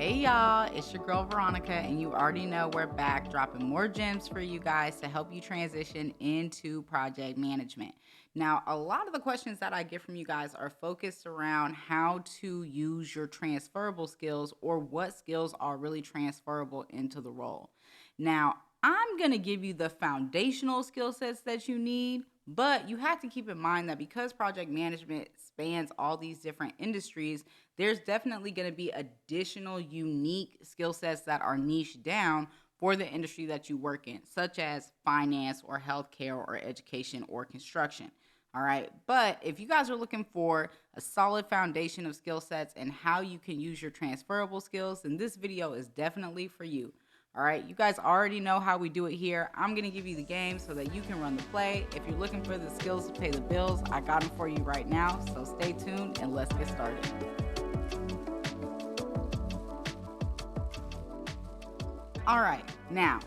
Hey y'all, it's your girl Veronica, and you already know we're back dropping more gems for you guys to help you transition into project management. Now, a lot of the questions that I get from you guys are focused around how to use your transferable skills or what skills are really transferable into the role. Now, I'm going to give you the foundational skill sets that you need, but you have to keep in mind that because project management spans all these different industries, there's definitely going to be additional unique skill sets that are niched down for the industry that you work in, such as finance or healthcare or education or construction. All right. But if you guys are looking for a solid foundation of skill sets and how you can use your transferable skills, then this video is definitely for you. All right, you guys already know how we do it here. I'm going to give you the game so that you can run the play. If you're looking for the skills to pay the bills, I got them for you right now. So stay tuned and let's get started. All right, now,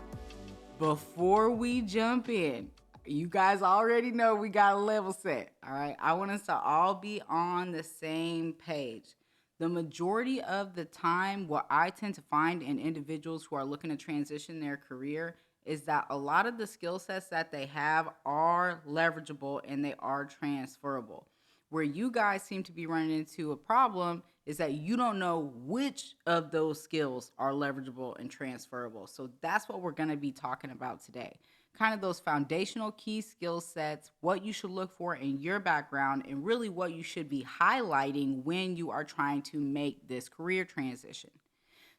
before we jump in, you guys already know we got a level set. All right, I want us to all be on the same page. The majority of the time, what I tend to find in individuals who are looking to transition their career is that a lot of the skill sets that they have are leverageable and they are transferable. Where you guys seem to be running into a problem is that you don't know which of those skills are leverageable and transferable. So that's what we're going to be talking about today. Kind of those foundational key skill sets, what you should look for in your background, and really what you should be highlighting when you are trying to make this career transition.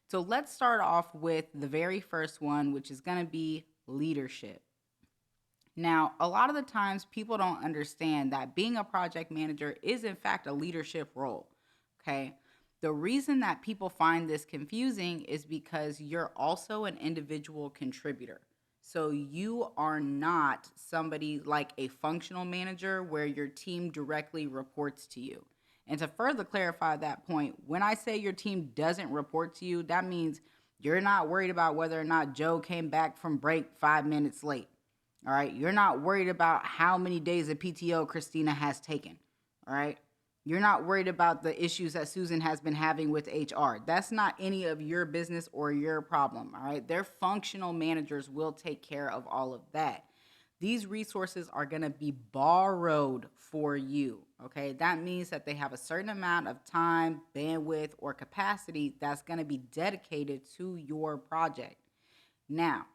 So let's start off with the very first one, which is going to be leadership. Now, a lot of the times people don't understand that being a project manager is in fact a leadership role. Okay. The reason that people find this confusing is because you're also an individual contributor. So you are not somebody like a functional manager where your team directly reports to you. And to further clarify that point, when I say your team doesn't report to you, that means you're not worried about whether or not Joe came back from break 5 minutes late. All right. You're not worried about how many days of PTO Christina has taken. All right. You're not worried about the issues that Susan has been having with HR. That's not any of your business or your problem. All right. Their functional managers will take care of all of that. These resources are going to be borrowed for you. Okay. That means that they have a certain amount of time, bandwidth, or capacity that's going to be dedicated to your project. Now,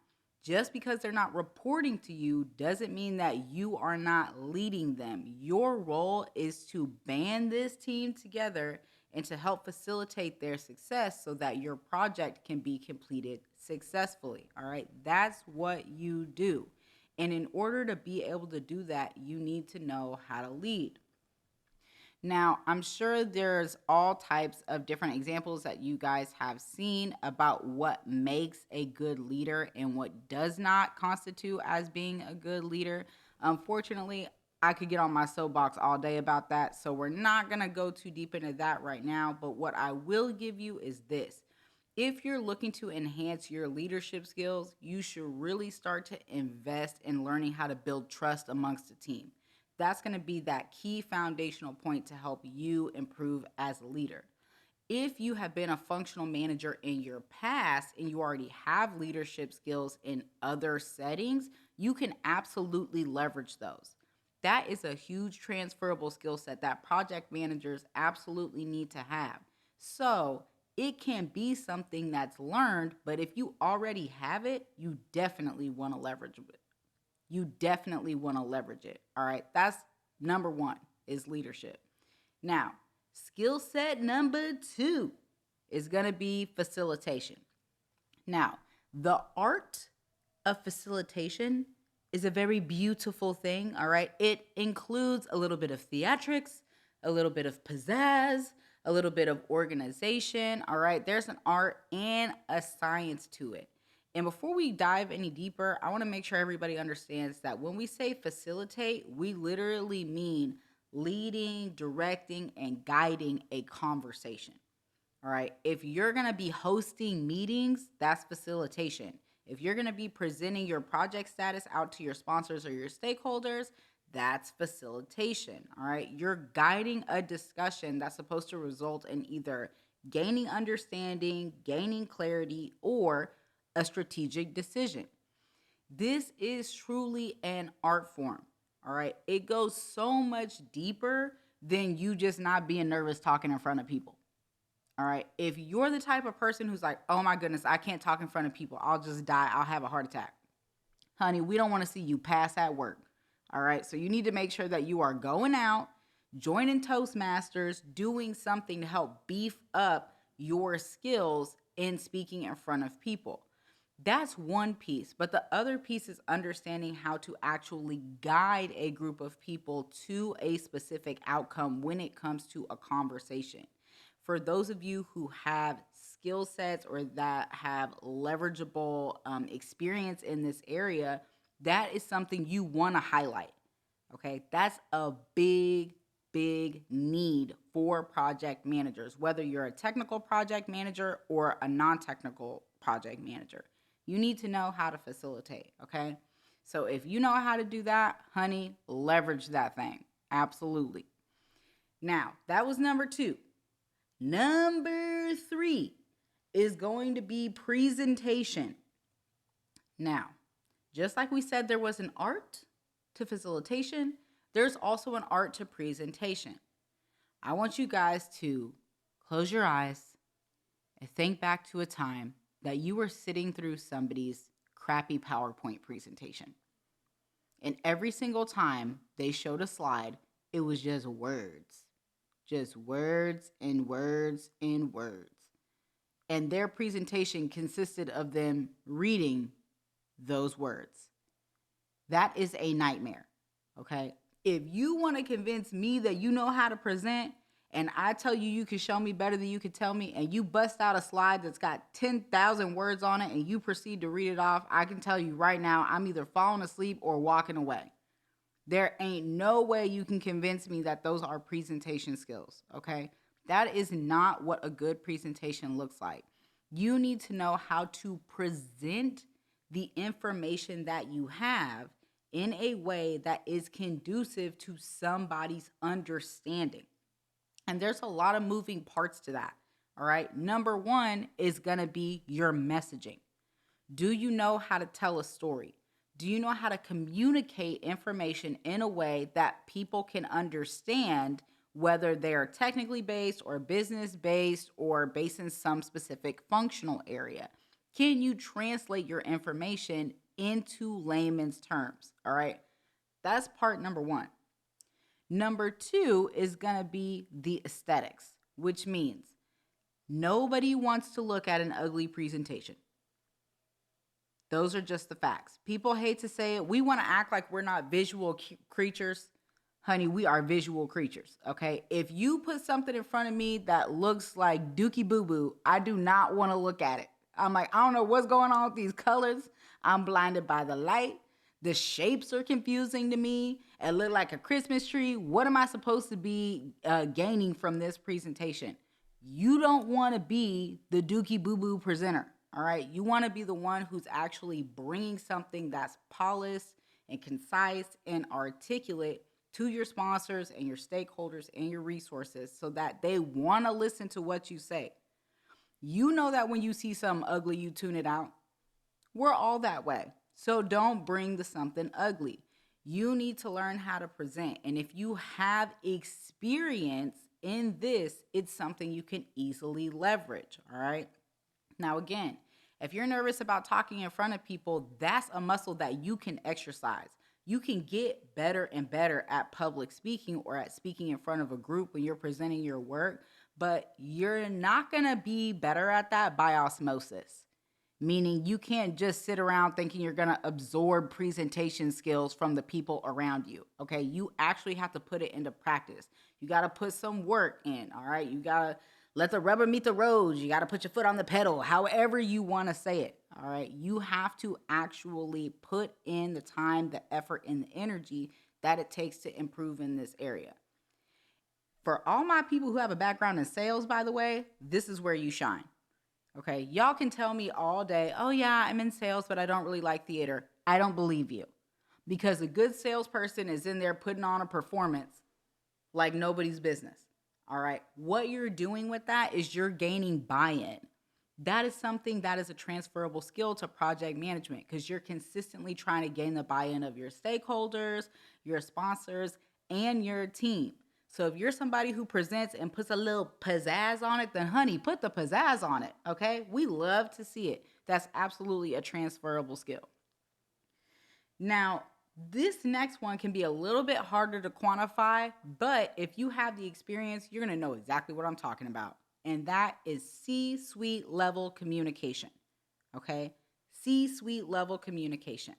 just because they're not reporting to you doesn't mean that you are not leading them. Your role is to band this team together and to help facilitate their success so that your project can be completed successfully. All right, that's what you do. And in order to be able to do that, you need to know how to lead. Now, I'm sure there's all types of different examples that you guys have seen about what makes a good leader and what does not constitute as being a good leader. Unfortunately, I could get on my soapbox all day about that, so we're not going to go too deep into that right now. But what I will give you is this. If you're looking to enhance your leadership skills, you should really start to invest in learning how to build trust amongst the team. That's going to be that key foundational point to help you improve as a leader. If you have been a functional manager in your past and you already have leadership skills in other settings, you can absolutely leverage those. That is a huge transferable skill set that project managers absolutely need to have. So it can be something that's learned, but if you already have it, you definitely want to leverage it. You definitely want to leverage it. All right. That's number one is leadership. Now, skill set number two is going to be facilitation. Now, the art of facilitation is a very beautiful thing. All right. It includes a little bit of theatrics, a little bit of pizzazz, a little bit of organization. All right. There's an art and a science to it. And before we dive any deeper, I want to make sure everybody understands that when we say facilitate, we literally mean leading, directing, and guiding a conversation. All right. If you're going to be hosting meetings, that's facilitation. If you're going to be presenting your project status out to your sponsors or your stakeholders, that's facilitation. All right. You're guiding a discussion that's supposed to result in either gaining understanding, gaining clarity, or a strategic decision. This is truly an art form. All right. It goes so much deeper than you just not being nervous talking in front of people. All right. If you're the type of person who's like, oh my goodness, I can't talk in front of people, I'll just die, I'll have a heart attack. Honey, we don't want to see you pass at work. All right. So you need to make sure that you are going out, joining Toastmasters, doing something to help beef up your skills in speaking in front of people. That's one piece. But the other piece is understanding how to actually guide a group of people to a specific outcome when it comes to a conversation. For those of you who have skill sets or that have leverageable experience in this area, that is something you want to highlight. Okay, that's a big, big need for project managers, whether you're a technical project manager or a non-technical project manager. You need to know how to facilitate, okay? So if you know how to do that, honey, leverage that thing. Absolutely. Now, that was number 2. Number 3 is going to be presentation. Now, just like we said there was an art to facilitation, there's also an art to presentation. I want you guys to close your eyes and think back to a time that you were sitting through somebody's crappy PowerPoint presentation. And every single time they showed a slide, it was just words and words and words. And their presentation consisted of them reading those words. That is a nightmare, okay? If you want to convince me that you know how to present, and I tell you you can show me better than you can tell me, and you bust out a slide that's got 10,000 words on it and you proceed to read it off, I can tell you right now I'm either falling asleep or walking away. There ain't no way you can convince me that those are presentation skills, okay? That is not what a good presentation looks like. You need to know how to present the information that you have in a way that is conducive to somebody's understanding. And there's a lot of moving parts to that, all right? Number 1 is going to be your messaging. Do you know how to tell a story? Do you know how to communicate information in a way that people can understand, whether they're technically based or business based or based in some specific functional area? Can you translate your information into layman's terms? All right. That's part number 1. Number 2 is going to be the aesthetics, which means nobody wants to look at an ugly presentation. Those are just the facts. People hate to say it. We want to act like we're not visual creatures. Honey, we are visual creatures, okay? If you put something in front of me that looks like Dookie Boo Boo, I do not want to look at it. I'm like, I don't know what's going on with these colors. I'm blinded by the light. The shapes are confusing to me. It looked like a Christmas tree. What am I supposed to be gaining from this presentation? You don't want to be the Dookie Boo Boo presenter, all right? You want to be the one who's actually bringing something that's polished and concise and articulate to your sponsors and your stakeholders and your resources so that they want to listen to what you say. You know that when you see something ugly, you tune it out. We're all that way. So don't bring the something ugly. You need to learn how to present. And if you have experience in this, it's something you can easily leverage, all right? Now, again, if you're nervous about talking in front of people, that's a muscle that you can exercise. You can get better and better at public speaking or at speaking in front of a group when you're presenting your work, but you're not going to be better at that by osmosis. Meaning you can't just sit around thinking you're going to absorb presentation skills from the people around you, okay? You actually have to put it into practice. You got to put some work in, all right? You got to let the rubber meet the road. You got to put your foot on the pedal, however you want to say it, all right? You have to actually put in the time, the effort, and the energy that it takes to improve in this area. For all my people who have a background in sales, by the way, this is where you shine. Okay, y'all can tell me all day, oh yeah, I'm in sales, but I don't really like theater. I don't believe you. Because a good salesperson is in there putting on a performance like nobody's business. All right. What you're doing with that is you're gaining buy-in. That is something that is a transferable skill to project management because you're consistently trying to gain the buy-in of your stakeholders, your sponsors, and your team. So if you're somebody who presents and puts a little pizzazz on it, then honey, put the pizzazz on it. Okay. We love to see it. That's absolutely a transferable skill. Now, this next one can be a little bit harder to quantify, but if you have the experience, you're going to know exactly what I'm talking about. And that is C-suite level communication. Okay? C-suite level communication.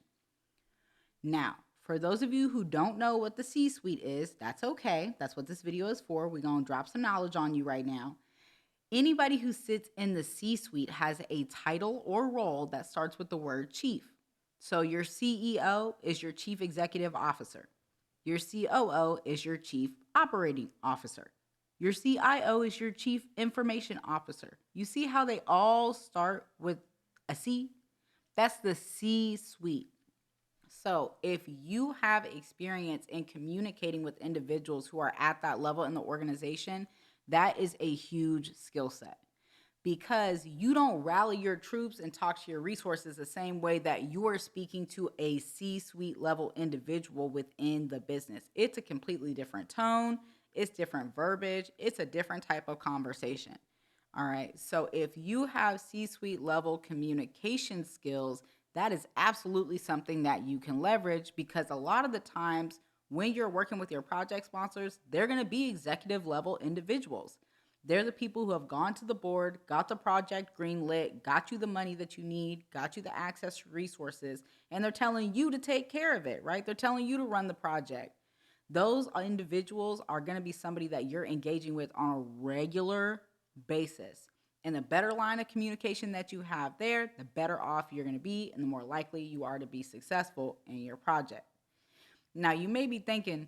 Now, for those of you who don't know what the C-suite is, that's okay. That's what this video is for. We're going to drop some knowledge on you right now. Anybody who sits in the C-suite has a title or role that starts with the word chief. So your CEO is your chief executive officer. Your COO is your chief operating officer. Your CIO is your chief information officer. You see how they all start with a C? That's the C-suite. So if you have experience in communicating with individuals who are at that level in the organization, that is a huge skill set because you don't rally your troops and talk to your resources the same way that you are speaking to a C-suite level individual within the business. It's a completely different tone. It's different verbiage. It's a different type of conversation. All right. So if you have C-suite level communication skills, that is absolutely something that you can leverage because a lot of the times when you're working with your project sponsors, they're going to be executive level individuals. They're the people who have gone to the board, got the project greenlit, got you the money that you need, got you the access to resources, and they're telling you to take care of it, right? They're telling you to run the project. Those individuals are going to be somebody that you're engaging with on a regular basis. And the better line of communication that you have there, the better off you're going to be and the more likely you are to be successful in your project. Now, you may be thinking,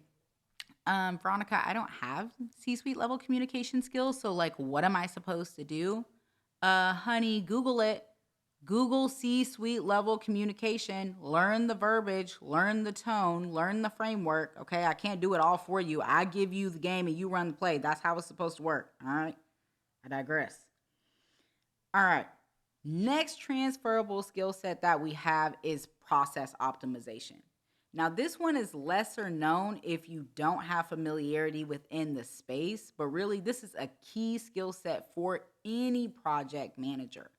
Veronica, I don't have C-suite level communication skills. So like, what am I supposed to do? Honey, Google it. Google C-suite level communication, learn the verbiage, learn the tone, learn the framework. Okay. I can't do it all for you. I give you the game and you run the play. That's how it's supposed to work. All right. I digress. All right. Next transferable skill set that we have is process optimization. Now, this one is lesser known if you don't have familiarity within the space, but really this is a key skill set for any project manager.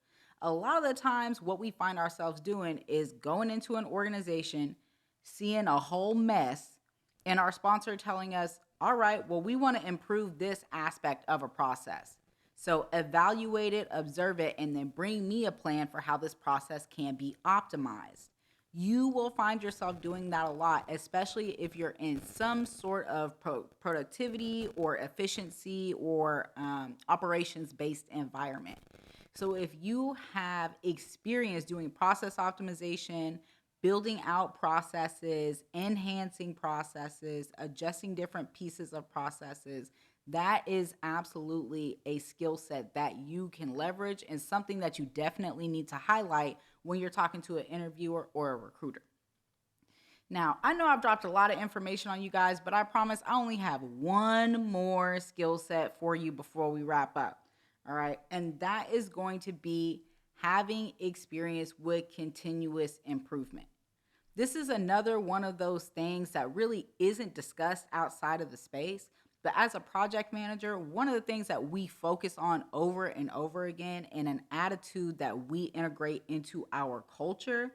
A lot of the times what we find ourselves doing is going into an organization, seeing a whole mess, and our sponsor telling us, all right, well, we want to improve this aspect of a process. So evaluate it, observe it, and then bring me a plan for how this process can be optimized. You will find yourself doing that a lot, especially if you're in some sort of productivity or efficiency or operations-based environment. So if you have experience doing process optimization, building out processes, enhancing processes, adjusting different pieces of processes, that is absolutely a skill set that you can leverage and something that you definitely need to highlight when you're talking to an interviewer or a recruiter. Now, I know I've dropped a lot of information on you guys, but I promise I only have one more skill set for you before we wrap up. All right. And that is going to be having experience with continuous improvement. This is another one of those things that really isn't discussed outside of the space. But as a project manager, one of the things that we focus on over and over again and an attitude that we integrate into our culture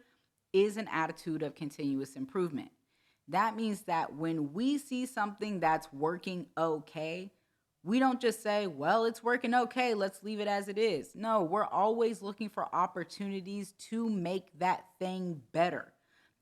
is an attitude of continuous improvement. That means that when we see something that's working okay, we don't just say, well, it's working okay, let's leave it as it is. No, we're always looking for opportunities to make that thing better.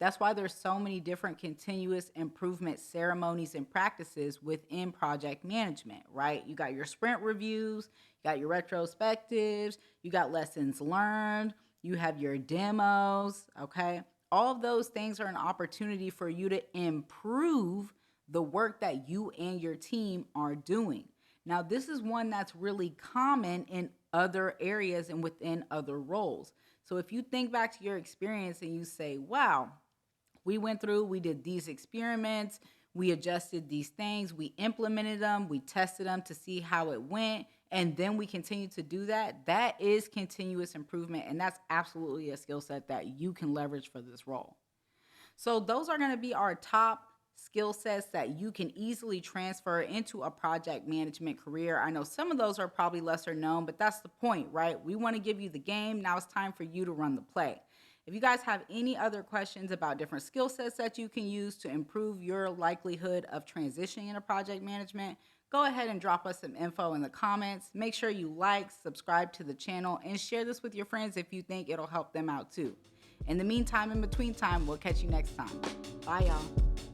That's why there's so many different continuous improvement ceremonies and practices within project management, right? You got your sprint reviews, you got your retrospectives, you got lessons learned, you have your demos, okay? All of those things are an opportunity for you to improve the work that you and your team are doing. Now, this is one that's really common in other areas and within other roles. So if you think back to your experience and you say, wow, we went through, we did these experiments, We adjusted these things, we implemented them, we tested them to see how it went, and then we continue to do that. That is continuous improvement, and that's absolutely a skill set that you can leverage for this role. So those are going to be our top skill sets that you can easily transfer into a project management career. I know some of those are probably lesser known, but that's the point, right? We want to give you the game. Now it's time for you to run the play. If you guys have any other questions about different skill sets that you can use to improve your likelihood of transitioning into project management, go ahead and drop us some info in the comments. Make sure you like, subscribe to the channel, and share this with your friends if you think it'll help them out too. In the meantime, in between time, we'll catch you next time. Bye, y'all.